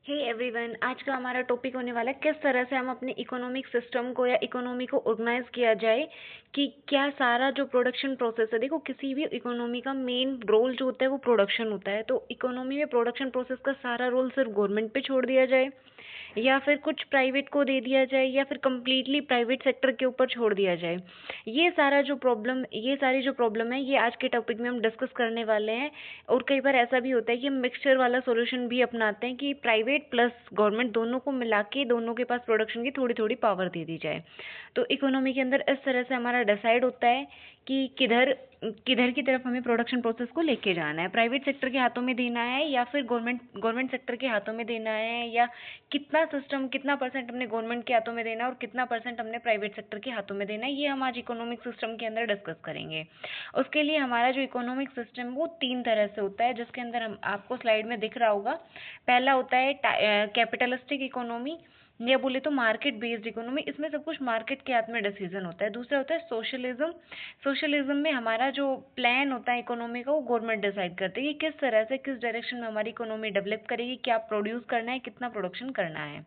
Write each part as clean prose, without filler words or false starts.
Hey everyone, आज का हमारा टॉपिक होने वाला है किस तरह से हम अपने इकोनॉमिक सिस्टम को या इकोनॉमी को ऑर्गेनाइज किया जाए कि क्या सारा जो प्रोडक्शन प्रोसेस है। देखो, किसी भी इकोनॉमी का मेन रोल जो होता है वो प्रोडक्शन होता है। तो इकोनॉमी में प्रोडक्शन प्रोसेस का सारा रोल सिर्फ गवर्नमेंट पे छोड़ दिया जाए या फिर कुछ प्राइवेट को दे दिया जाए या फिर कम्प्लीटली प्राइवेट सेक्टर के ऊपर छोड़ दिया जाए, ये सारी जो प्रॉब्लम है ये आज के टॉपिक में हम डिस्कस करने वाले हैं। और कई बार ऐसा भी होता है कि हम मिक्सचर वाला सॉल्यूशन भी अपनाते हैं कि प्राइवेट प्लस गवर्नमेंट दोनों को मिला के दोनों के पास प्रोडक्शन की थोड़ी थोड़ी पावर दे दी जाए। तो इकोनॉमी के अंदर इस तरह से हमारा डिसाइड होता है कि किधर किधर की तरफ हमें प्रोडक्शन प्रोसेस को लेके जाना है, प्राइवेट सेक्टर के हाथों में देना है या फिर गवर्नमेंट सेक्टर के हाथों में देना है, या कितना परसेंट हमने गवर्नमेंट के हाथों में देना है और कितना परसेंट हमने प्राइवेट सेक्टर के हाथों में देना है। ये हम आज इकोनॉमिक सिस्टम के अंदर डिस्कस करेंगे। उसके लिए हमारा जो इकोनॉमिक सिस्टम है वो 3 तरह से होता है, जिसके अंदर हम आपको स्लाइड में दिख रहा होगा। पहला होता है कैपिटलिस्टिक इकोनॉमी, या बोले तो मार्केट बेस्ड इकोनॉमी। इसमें सब कुछ मार्केट के हाथ में डिसीजन होता है। दूसरा होता है सोशलिज्म। सोशलिज्म में हमारा जो प्लान होता है इकोनॉमी का वो गवर्नमेंट डिसाइड करती है कि किस तरह से किस डायरेक्शन में हमारी इकोनॉमी डेवलप करेगी, क्या प्रोड्यूस करना है, कितना प्रोडक्शन करना है।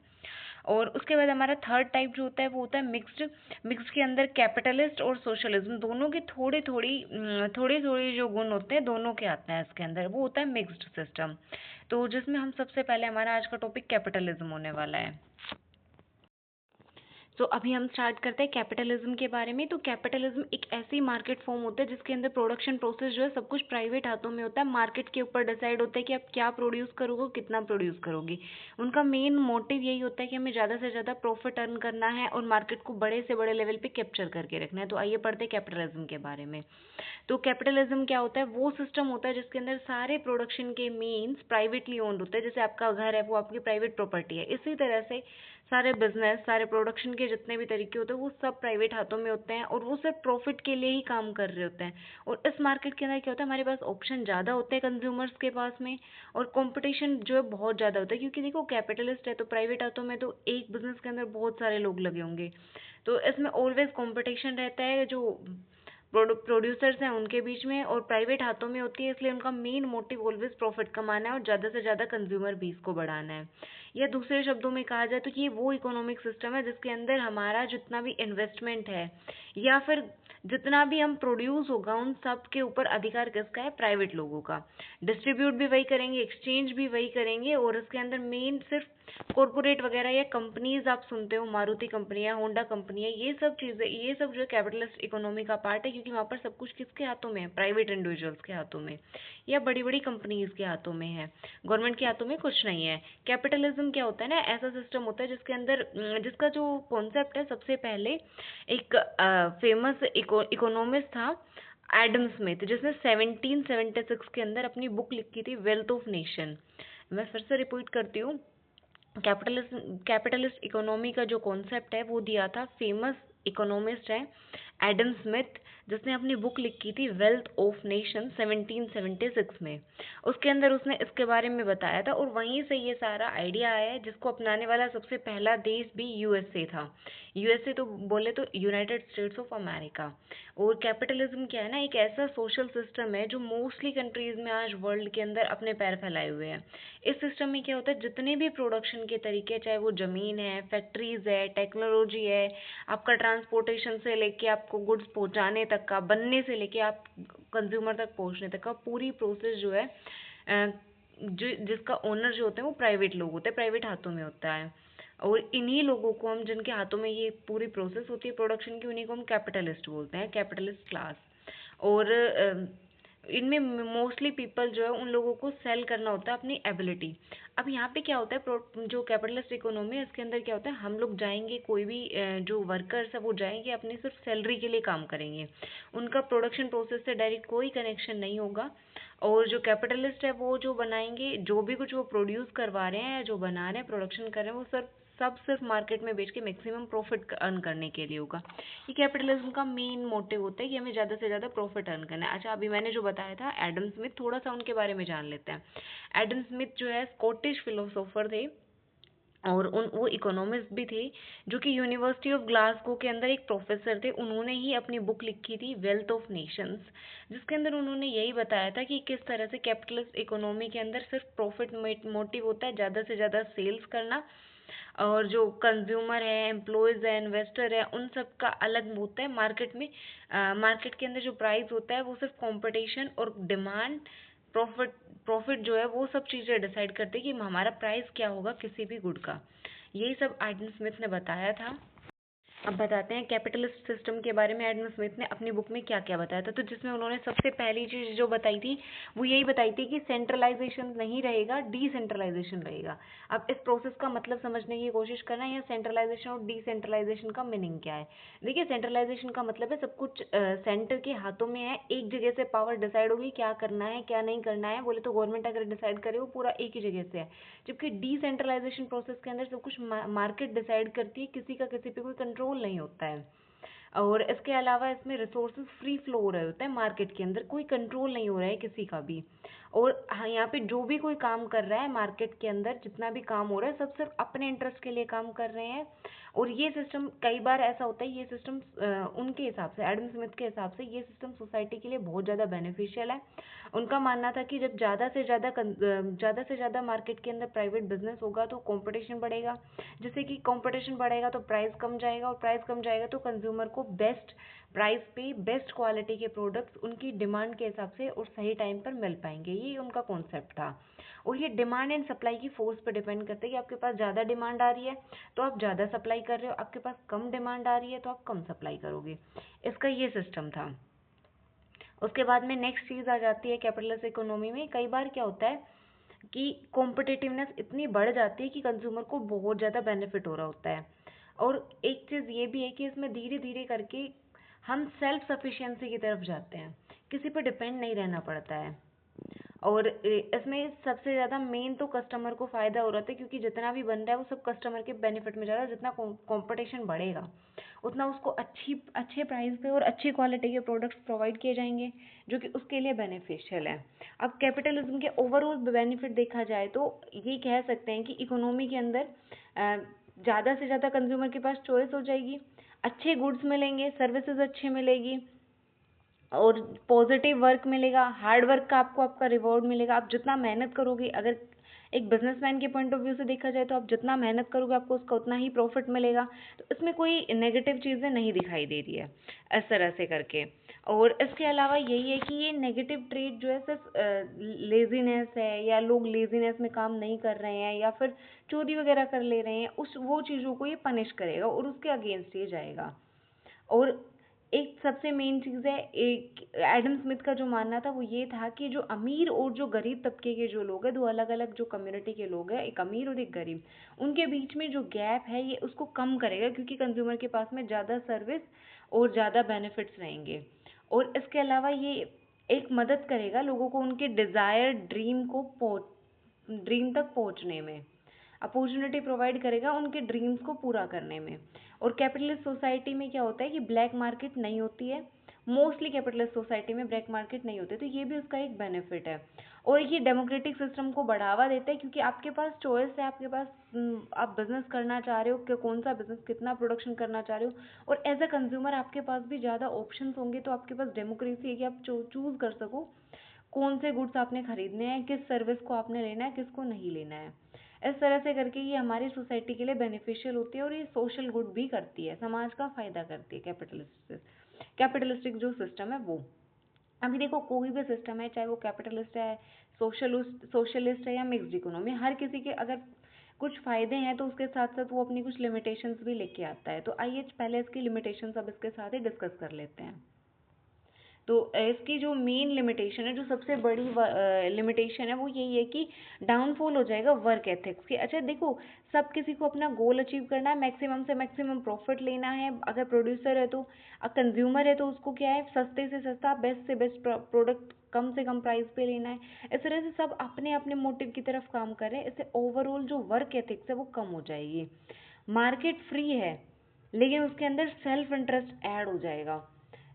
और उसके बाद हमारा थर्ड टाइप जो होता है वो होता है मिक्स्ड। मिक्स्ड के अंदर कैपिटलिस्ट और सोशलिज्म दोनों की थोड़ी थोड़ी जो गुण होते हैं दोनों के आते हैं इसके अंदर, वो होता है मिक्स्ड सिस्टम। तो जिसमें हम सबसे पहले हमारा आज का टॉपिक कैपिटलिज्म होने वाला है। तो अभी हम स्टार्ट करते हैं कैपिटलिज्म के बारे में। तो कैपिटलिज्म एक ऐसी मार्केट फॉर्म होता है जिसके अंदर प्रोडक्शन प्रोसेस जो है सब कुछ प्राइवेट हाथों में होता है। मार्केट के ऊपर डिसाइड होता है कि आप क्या प्रोड्यूस करोगे, कितना प्रोड्यूस करोगे। उनका मेन मोटिव यही होता है कि हमें ज़्यादा से ज़्यादा प्रॉफिट अर्न करना है और मार्केट को बड़े से बड़े लेवल पे कैप्चर करके रखना है। तो आइए पढ़ते हैं कैपिटलिज्म के बारे में। तो कैपिटलिज्म क्या होता है? वो सिस्टम होता है जिसके अंदर सारे प्रोडक्शन के मीन्स प्राइवेटली ओन्ड होते हैं। जैसे आपका घर है वो आपकी प्राइवेट प्रॉपर्टी है, इसी तरह से सारे बिजनेस, सारे प्रोडक्शन के जितने भी तरीके होते हैं वो सब प्राइवेट हाथों में होते हैं और वो सिर्फ प्रॉफिट के लिए ही काम कर रहे होते हैं। और इस मार्केट के अंदर क्या होता है, हमारे पास ऑप्शन ज़्यादा होते हैं कंज्यूमर्स के पास में, और कंपटीशन जो है बहुत ज़्यादा होता है। क्योंकि देखो, कैपिटलिस्ट है तो प्राइवेट हाथों में तो एक बिजनेस के अंदर बहुत सारे लोग लगे होंगे, तो इसमें ऑलवेज कंपटीशन रहता है जो प्रोड्यूसर्स हैं उनके बीच में, और प्राइवेट हाथों में होती है, इसलिए उनका मेन मोटिव ऑलवेज प्रॉफिट कमाना है और ज़्यादा से ज़्यादा कंज्यूमर बेस को बढ़ाना है। या दूसरे शब्दों में कहा जाए तो ये वो इकोनॉमिक सिस्टम है जिसके अंदर हमारा जितना भी इन्वेस्टमेंट है या फिर जितना भी हम प्रोड्यूस होगा उन सब के ऊपर अधिकार किसका है? प्राइवेट लोगों का। डिस्ट्रीब्यूट भी वही करेंगे, एक्सचेंज भी वही करेंगे, और इसके अंदर मेन सिर्फ कॉरपोरेट वगैरह या कंपनीज आप सुनते हो, मारुति कंपनी है, होंडा कंपनी है, ये सब चीज़ें, ये सब जो है कैपिटलिस्ट इकोनॉमी का पार्ट है। क्योंकि वहाँ पर सब कुछ किसके हाथों में है? प्राइवेट इंडिविजुअल्स के हाथों में या बड़ी बड़ी कंपनीज के हाथों में है। गवर्नमेंट के हाथों में कुछ नहीं है। कैपिटलिज्म क्या होता है ना, ऐसा सिस्टम होता है जिसके अंदर जिसका जो कॉन्सेप्ट है, सबसे पहले एक फेमस इकोनॉमिस्ट था एडम स्मिथ, जिसने 1776 के अंदर अपनी बुक लिखी थी वेल्थ ऑफ नेशन। मैं फिर से रिपीट करती हूँ। कैपिटलिस्ट इकोनॉमी का जो कॉन्सेप्ट है वो दिया था फेमस इकोनॉमिस्ट है एडम स्मिथ, जिसने अपनी बुक लिखी थी वेल्थ ऑफ नेशन 1776 में। उसके अंदर उसने इसके बारे में बताया था, और वहीं से ये सारा आइडिया आया है, जिसको अपनाने वाला सबसे पहला देश भी यूएसए था। यूएसए तो बोले तो यूनाइटेड स्टेट्स ऑफ अमेरिका। और कैपिटलिज्म क्या है ना, एक ऐसा सोशल सिस्टम है जो मोस्टली कंट्रीज में आज वर्ल्ड के अंदर अपने पैर फैलाए हुए हैं। इस सिस्टम में क्या होता है, जितने भी प्रोडक्शन के तरीके, चाहे वो ज़मीन है, फैक्ट्रीज है, टेक्नोलॉजी है, आपका ट्रांसपोर्टेशन से लेके आपको गुड्स पहुंचाने तक का, बनने से लेके आप कंज्यूमर तक पहुंचने तक का पूरी प्रोसेस जो है, जो जिसका ओनर जो होते हैं वो प्राइवेट लोग होते हैं, प्राइवेट हाथों में होता है। और इन्हीं लोगों को हम, जिनके हाथों में ये पूरी प्रोसेस होती है प्रोडक्शन की, उन्हीं को हम कैपिटलिस्ट बोलते हैं, कैपिटलिस्ट क्लास। और इनमें मोस्टली पीपल जो है उन लोगों को सेल करना होता है अपनी एबिलिटी। अब यहाँ पे क्या होता है, जो कैपिटलिस्ट इकोनॉमी है इसके अंदर क्या होता है, हम लोग जाएंगे, कोई भी जो वर्कर्स है वो जाएंगे, अपनी सिर्फ सैलरी के लिए काम करेंगे, उनका प्रोडक्शन प्रोसेस से डायरेक्ट कोई कनेक्शन नहीं होगा। और जो कैपिटलिस्ट है वो जो बनाएंगे, जो भी कुछ वो प्रोड्यूस करवा रहे हैं या जो बना रहे हैं, प्रोडक्शन कर रहे हैं, वो सब सिर्फ मार्केट में बेच के मैक्सिमम प्रॉफिट अर्न करने के लिए होगा। ये कैपिटलिज्म का मेन मोटिव होता है कि हमें ज़्यादा से ज़्यादा प्रॉफिट अर्न करना है। अच्छा, अभी मैंने जो बताया था एडम स्मिथ, थोड़ा सा उनके बारे में जान लेते हैं। एडम स्मिथ जो है स्कॉटिश फिलोसोफर थे, और वो इकोनॉमिस्ट भी थे, जो कि यूनिवर्सिटी ऑफ ग्लासगो के अंदर एक प्रोफेसर थे। उन्होंने ही अपनी बुक लिखी थी वेल्थ ऑफ नेशंस, जिसके अंदर उन्होंने यही बताया था कि किस तरह से कैपिटलिस्ट इकोनॉमी के अंदर सिर्फ प्रॉफिट मोटिव होता है, ज़्यादा से ज़्यादा सेल्स करना, और जो कंज्यूमर है, एम्प्लॉयज़ है, इन्वेस्टर है, उन सब का अलग होता है मार्केट में। मार्केट के अंदर जो प्राइस होता है वो सिर्फ कंपटीशन और डिमांड, प्रॉफिट प्रॉफिट जो है वो सब चीज़ें डिसाइड करती है कि हमारा प्राइस क्या होगा किसी भी गुड का। यही सब एडम स्मिथ ने बताया था। अब बताते हैं कैपिटलिस्ट सिस्टम के बारे में एडम स्मिथ ने अपनी बुक में क्या क्या बताया था। तो जिसमें उन्होंने सबसे पहली चीज़ जो बताई थी वो यही बताई थी कि सेंट्रलाइजेशन नहीं रहेगा, डिसेंट्रलाइजेशन रहेगा। अब इस प्रोसेस का मतलब समझने की कोशिश करना है, या सेंट्रलाइजेशन और डिसेंट्रलाइजेशन का मीनिंग क्या है। देखिए, सेंट्रलाइजेशन का मतलब है सब कुछ सेंटर के हाथों में है, एक जगह से पावर डिसाइड होगी क्या करना है क्या नहीं करना है। बोले तो गवर्नमेंट अगर डिसाइड करे वो पूरा एक ही जगह से है। जबकि डिसेंट्रलाइजेशन प्रोसेस के अंदर सब कुछ मार्केट डिसाइड करती है, किसी का किसी पे कोई कंट्रोल नहीं होता है। और इसके अलावा इसमें रिसोर्सेज फ्री फ्लो हो रहे होते हैं मार्केट के अंदर, कोई कंट्रोल नहीं हो रहा है किसी का भी। और हाँ, यहाँ पे जो भी कोई काम कर रहा है मार्केट के अंदर, जितना भी काम हो रहा है सब सिर्फ अपने इंटरेस्ट के लिए काम कर रहे हैं। और ये सिस्टम कई बार ऐसा होता है, ये सिस्टम उनके हिसाब से, एडम स्मिथ के हिसाब से ये सिस्टम सोसाइटी के लिए बहुत ज़्यादा बेनिफिशियल है। उनका मानना था कि जब ज़्यादा से ज़्यादा मार्केट के अंदर प्राइवेट बिजनेस होगा तो कंपटीशन बढ़ेगा, जिससे कि कंपटीशन बढ़ेगा तो प्राइस कम जाएगा, और प्राइस कम जाएगा तो कंज्यूमर को बेस्ट प्राइस पे बेस्ट क्वालिटी के प्रोडक्ट्स उनकी डिमांड के हिसाब से और सही टाइम पर मिल पाएंगे। ये उनका कॉन्सेप्ट था। और ये डिमांड एंड सप्लाई की फोर्स पर डिपेंड करता है कि आपके पास ज़्यादा डिमांड आ रही है तो आप ज़्यादा सप्लाई कर रहे हो, आपके पास कम डिमांड आ रही है तो आप कम सप्लाई करोगे। इसका ये सिस्टम था। उसके बाद में नेक्स्ट चीज़ आ जाती है कैपिटलिस्ट इकोनॉमी में। कई बार क्या होता है कि कॉम्पिटिटिवनेस इतनी बढ़ जाती है कि कंज्यूमर को बहुत ज़्यादा बेनिफिट हो रहा होता है। और एक चीज़ ये भी है कि इसमें धीरे धीरे करके हम सेल्फ सफिशिएंसी की तरफ जाते हैं, किसी पर डिपेंड नहीं रहना पड़ता है। और इसमें सबसे ज़्यादा मेन तो कस्टमर को फ़ायदा हो रहा था, क्योंकि जितना भी बन रहा है वो सब कस्टमर के बेनिफिट में जा रहा है। जितना कंपटीशन बढ़ेगा उतना उसको अच्छे प्राइस पे और अच्छी क्वालिटी के प्रोडक्ट्स प्रोवाइड किए जाएंगे, जो कि उसके लिए बेनिफिशियल है। अब कैपिटलिज्म के ओवरऑल बेनिफिट देखा जाए तो ये कह सकते हैं कि इकोनॉमी के अंदर ज़्यादा से ज़्यादा कंज्यूमर के पास चॉइस हो जाएगी, अच्छे गुड्स मिलेंगे, सर्विसेज अच्छी मिलेगी, और पॉजिटिव वर्क मिलेगा, हार्ड वर्क का आपको आपका रिवॉर्ड मिलेगा। आप जितना मेहनत करोगे, अगर एक बिजनेसमैन के पॉइंट ऑफ व्यू से देखा जाए तो आप जितना मेहनत करोगे आपको उसका उतना ही प्रॉफिट मिलेगा। तो इसमें कोई नेगेटिव चीज़ें नहीं दिखाई दे रही है इस तरह से करके। और इसके अलावा यही है कि ये नेगेटिव ट्रेड जो है सिर्फ लेजीनेस है, या लोग लेजीनेस में काम नहीं कर रहे हैं या फिर चोरी वगैरह कर ले रहे हैं, उस वो चीज़ों को ये पनिश करेगा और उसके अगेंस्ट ये जाएगा। और एक सबसे मेन चीज़ है, एक एडम स्मिथ का जो मानना था वो ये था कि जो अमीर और जो गरीब तबके के जो लोग हैं, दो अलग अलग जो कम्युनिटी के लोग हैं, एक अमीर और एक गरीब, उनके बीच में जो गैप है ये उसको कम करेगा, क्योंकि कंज्यूमर के पास में ज़्यादा सर्विस और ज़्यादा बेनिफिट्स रहेंगे। और इसके अलावा ये एक मदद करेगा लोगों को उनके डिज़ायर्ड ड्रीम तक पहुंचने में, अपॉर्चुनिटी प्रोवाइड करेगा उनके ड्रीम्स को पूरा करने में। और कैपिटलिस्ट सोसाइटी में क्या होता है कि ब्लैक मार्केट नहीं होती है, मोस्टली कैपिटलिस्ट सोसाइटी में ब्लैक मार्केट नहीं होती, तो ये भी उसका एक बेनिफिट है। और ये डेमोक्रेटिक सिस्टम को बढ़ावा देता है, क्योंकि आपके पास चॉइस है, आपके पास आप बिजनेस करना चाह रहे हो कि कौन सा बिजनेस कितना प्रोडक्शन करना चाह रहे हो, और एज अ कंज्यूमर आपके पास भी ज़्यादा ऑप्शंस होंगे, तो आपके पास डेमोक्रेसी है कि आप चूज़ कर सको कौन से गुड्स आपने खरीदने हैं, किस सर्विस को आपने लेना है, किसको नहीं लेना है। इस तरह से करके ये हमारी सोसाइटी के लिए बेनिफिशियल होती है, और ये सोशल गुड भी करती है, समाज का फायदा करती है कैपिटलिस्टिक जो सिस्टम है वो। अभी देखो, कोई भी सिस्टम है, चाहे वो कैपिटलिस्ट है, सोशलिस्ट है या मिक्स्ड इकोनॉमी, हर किसी के अगर कुछ फायदे हैं तो उसके साथ साथ वो अपनी कुछ लिमिटेशंस भी लेके आता है। तो आइए पहले इसकी लिमिटेशंस अब इसके साथ ही डिस्कस कर लेते हैं। तो इसकी जो मेन लिमिटेशन है, जो सबसे बड़ी लिमिटेशन है, वो यही है कि डाउनफॉल हो जाएगा वर्क एथिक्स की। अच्छा देखो, सब किसी को अपना गोल अचीव करना है, मैक्सिमम से मैक्सिमम प्रॉफिट लेना है। अगर प्रोड्यूसर है तो, कंज्यूमर है तो उसको क्या है, सस्ते से सस्ता बेस्ट से बेस्ट प्रोडक्ट कम से कम प्राइस पे लेना है। इस तरह से सब अपने अपने मोटिव की तरफ काम कर रहे हैं। इससे ओवरऑल जो वर्क एथिक्स है वो कम हो जाएगी। मार्केट फ्री है लेकिन उसके अंदर सेल्फ इंटरेस्ट ऐड हो जाएगा।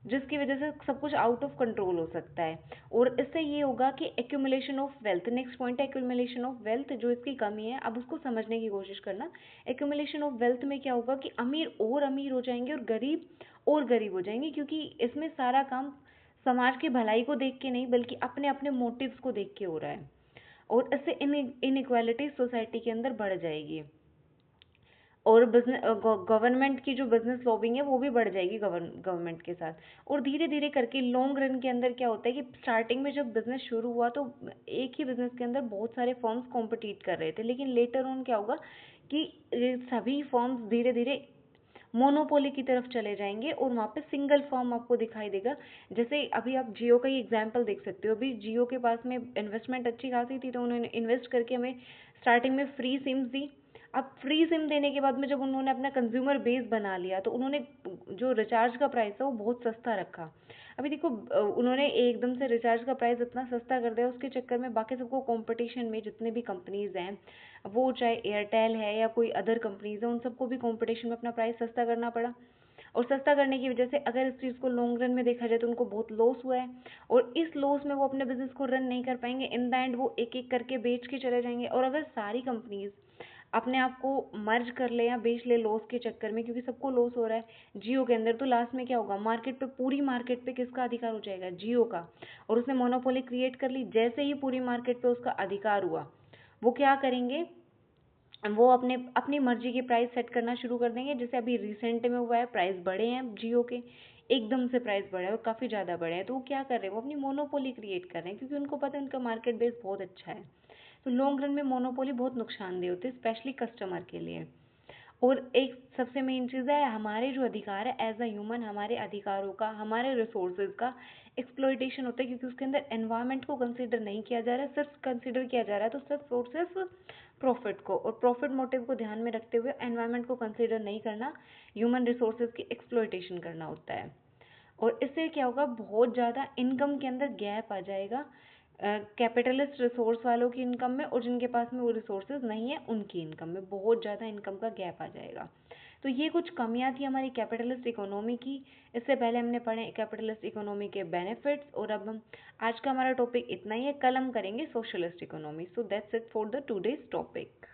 जिसकी वजह से सब कुछ आउट ऑफ कंट्रोल हो सकता है। और इससे ये होगा कि accumulation of wealth, next point है एक्यूमुलेशन ऑफ वेल्थ, जो इसकी कमी है अब उसको समझने की कोशिश करना। एक्यूमुलेशन ऑफ वेल्थ में क्या होगा कि अमीर और अमीर हो जाएंगे और गरीब और गरीब हो जाएंगे, क्योंकि इसमें सारा काम समाज की भलाई को देख के नहीं बल्कि अपने अपने मोटिव्स को देख के हो रहा है। और इससे इनइक्वालिटी सोसाइटी के अंदर बढ़ जाएगी। और बिजनेस गवर्नमेंट की जो बिजनेस लॉबिंग है वो भी बढ़ जाएगी गवर्नमेंट के साथ। और धीरे धीरे करके लॉन्ग रन के अंदर क्या होता है कि स्टार्टिंग में जब बिजनेस शुरू हुआ तो एक ही बिजनेस के अंदर बहुत सारे फर्म्स कॉम्पिटिट कर रहे थे, लेकिन लेटर ऑन क्या होगा कि सभी फर्म्स धीरे धीरे मोनोपोली की तरफ चले जाएंगे और वहाँ पे सिंगल फर्म आपको दिखाई देगा। जैसे अभी आप जियो का ही एग्जांपल देख सकते हो, अभी जियो के पास में इन्वेस्टमेंट अच्छी खासी थी तो उन्होंने इन्वेस्ट करके हमें स्टार्टिंग में फ्री सिम्स दी। अब फ्री सिम देने के बाद में जब उन्होंने अपना कंज्यूमर बेस बना लिया तो उन्होंने जो रिचार्ज का प्राइस है वो बहुत सस्ता रखा। अभी देखो उन्होंने एकदम से रिचार्ज का प्राइस इतना सस्ता कर दिया, उसके चक्कर में बाकी सबको कंपटीशन में जितने भी कंपनीज हैं, वो चाहे एयरटेल है या कोई अदर कंपनीज है, उन सबको भी कंपटीशन में अपना प्राइस सस्ता करना पड़ा। और सस्ता करने की वजह से अगर इस चीज़ को लॉन्ग रन में देखा जाए तो उनको बहुत लॉस हुआ है। और इस लॉस में वो अपने बिजनेस को रन नहीं कर पाएंगे, इन द एंड वो एक एक करके बेच के चले जाएंगे। और अगर सारी कंपनीज अपने आप को मर्ज कर ले या बेच ले लॉस के चक्कर में, क्योंकि सबको लॉस हो रहा है जियो के अंदर, तो लास्ट में क्या होगा, मार्केट पे पूरी मार्केट पे किसका अधिकार हो जाएगा, जियो का। और उसने मोनोपोली क्रिएट कर ली। जैसे ही पूरी मार्केट पे उसका अधिकार हुआ, वो क्या करेंगे, वो अपने अपनी मर्जी के प्राइस सेट करना शुरू कर देंगे। जैसे अभी रिसेंट में हुआ है, प्राइस बढ़े हैं जियो के, एकदम से प्राइस बढ़ा है और काफ़ी ज़्यादा बढ़े हैं। तो वो क्या कर रहे हैं, वो अपनी मोनोपोली क्रिएट कर रहे हैं, क्योंकि उनको पता है उनका मार्केट बेस बहुत अच्छा है। तो लॉन्ग रन में मोनोपोली बहुत नुकसानदेह होती है, स्पेशली कस्टमर के लिए। और एक सबसे मेन चीज़ है, हमारे जो अधिकार है एज अ ह्यूमन, हमारे अधिकारों का, हमारे रिसोर्सेज का एक्सप्लॉइटेशन होता है, क्योंकि उसके अंदर एनवायरनमेंट को कंसिडर नहीं किया जा रहा है, सिर्फ कंसिडर किया जा रहा है तो सिर्फ और सिर्फ प्रॉफिट को। और प्रॉफिट मोटिव को ध्यान में रखते हुए एनवायरनमेंट को कंसिडर नहीं करना, ह्यूमन रिसोर्सेज की एक्सप्लॉइटेशन करना होता है। और इससे क्या होगा, बहुत ज़्यादा इनकम के अंदर गैप आ जाएगा कैपिटलिस्ट रिसोर्स वालों की इनकम में, और जिनके पास में वो रिसोर्सेज नहीं है उनकी इनकम में बहुत ज़्यादा इनकम का गैप आ जाएगा। तो ये कुछ कमियां थी हमारी कैपिटलिस्ट इकोनॉमी की। इससे पहले हमने पढ़े कैपिटलिस्ट इकोनॉमी के बेनिफिट्स, और अब हम आज का हमारा टॉपिक इतना ही है। कल हम करेंगे socialist economy. So that's it for the today's topic.